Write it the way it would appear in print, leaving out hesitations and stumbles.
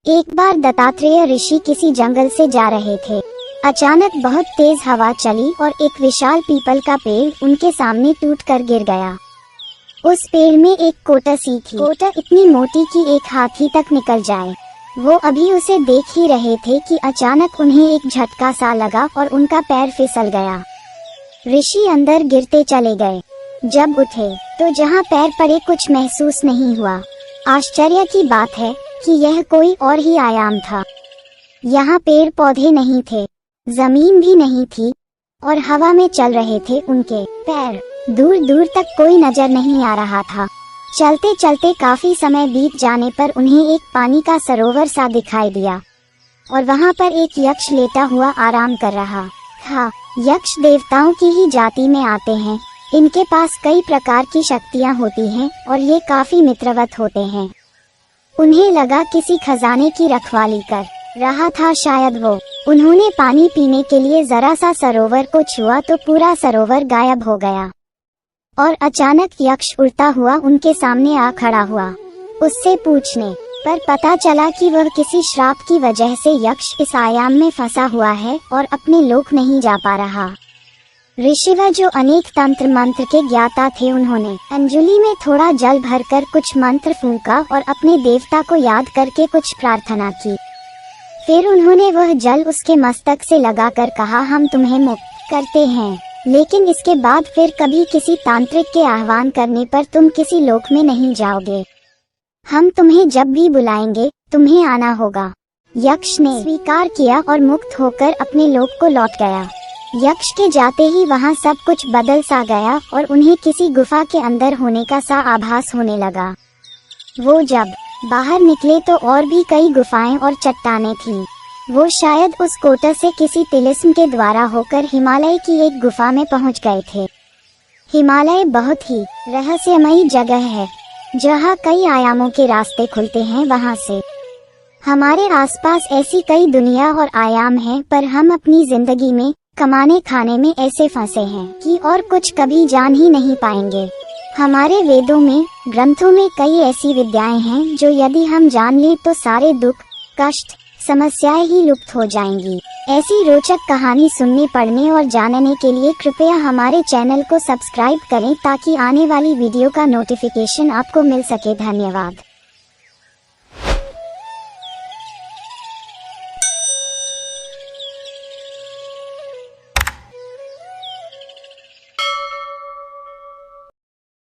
एक बार दत्तात्रेय ऋषि किसी जंगल से जा रहे थे। अचानक बहुत तेज हवा चली और एक विशाल पीपल का पेड़ उनके सामने टूटकर गिर गया। उस पेड़ में एक कोटसी थी। कोटा इतनी मोटी कि एक हाथी तक निकल जाए। वो अभी उसे देख ही रहे थे कि अचानक उन्हें एक झटका सा लगा और उनका पैर फिसल गया। ऋषि अंदर गिरते चले गए। जब उठे तो जहाँ पैर पड़े कुछ महसूस नहीं हुआ। आश्चर्य की बात है कि यह कोई और ही आयाम था। यहाँ पेड़ पौधे नहीं थे, जमीन भी नहीं थी और हवा में चल रहे थे उनके पैर। दूर दूर तक कोई नजर नहीं आ रहा था। चलते चलते काफी समय बीत जाने पर उन्हें एक पानी का सरोवर सा दिखाई दिया और वहाँ पर एक यक्ष लेटा हुआ आराम कर रहा था। यक्ष देवताओं की ही जाति में आते हैं। इनके पास कई प्रकार की शक्तियाँ होती हैं और ये काफी मित्रवत होते हैं। उन्हें लगा किसी खजाने की रखवाली कर रहा था शायद वो। उन्होंने पानी पीने के लिए जरा सा सरोवर को छुआ तो पूरा सरोवर गायब हो गया और अचानक यक्ष उड़ता हुआ उनके सामने आ खड़ा हुआ। उससे पूछने पर पता चला कि वह किसी श्राप की वजह से यक्ष इस आयाम में फंसा हुआ है और अपने लोक नहीं जा पा रहा। ऋषिवर जो अनेक तंत्र मंत्र के ज्ञाता थे, उन्होंने अंजलि में थोड़ा जल भरकर कुछ मंत्र फूंका और अपने देवता को याद करके कुछ प्रार्थना की। फिर उन्होंने वह जल उसके मस्तक से लगाकर कहा, हम तुम्हें मुक्त करते हैं, लेकिन इसके बाद फिर कभी किसी तांत्रिक के आह्वान करने पर तुम किसी लोक में नहीं जाओगे। हम तुम्हें जब भी बुलाएंगे तुम्हें आना होगा। यक्ष ने स्वीकार किया और मुक्त होकर अपने लोक को लौट गया। यक्ष के जाते ही वहाँ सब कुछ बदल सा गया और उन्हें किसी गुफा के अंदर होने का सा आभास होने लगा। वो जब बाहर निकले तो और भी कई गुफाएं और चट्टानें थीं। वो शायद उस कोटा से किसी तिलिस्म के द्वारा होकर हिमालय की एक गुफा में पहुंच गए थे। हिमालय बहुत ही रहस्यमयी जगह है जहां कई आयामों के रास्ते खुलते हैं। वहां से हमारे आसपास ऐसी कई दुनिया और आयाम हैं, पर हम अपनी जिंदगी में कमाने खाने में ऐसे फंसे हैं कि और कुछ कभी जान ही नहीं पाएंगे। हमारे वेदों में, ग्रंथों में कई ऐसी विद्याएं हैं जो यदि हम जान लें तो सारे दुख, कष्ट, समस्याएं ही लुप्त हो जाएंगी। ऐसी रोचक कहानी सुनने, पढ़ने और जानने के लिए कृपया हमारे चैनल को सब्सक्राइब करें ताकि आने वाली वीडियो का नोटिफिकेशन आपको मिल सके। धन्यवाद।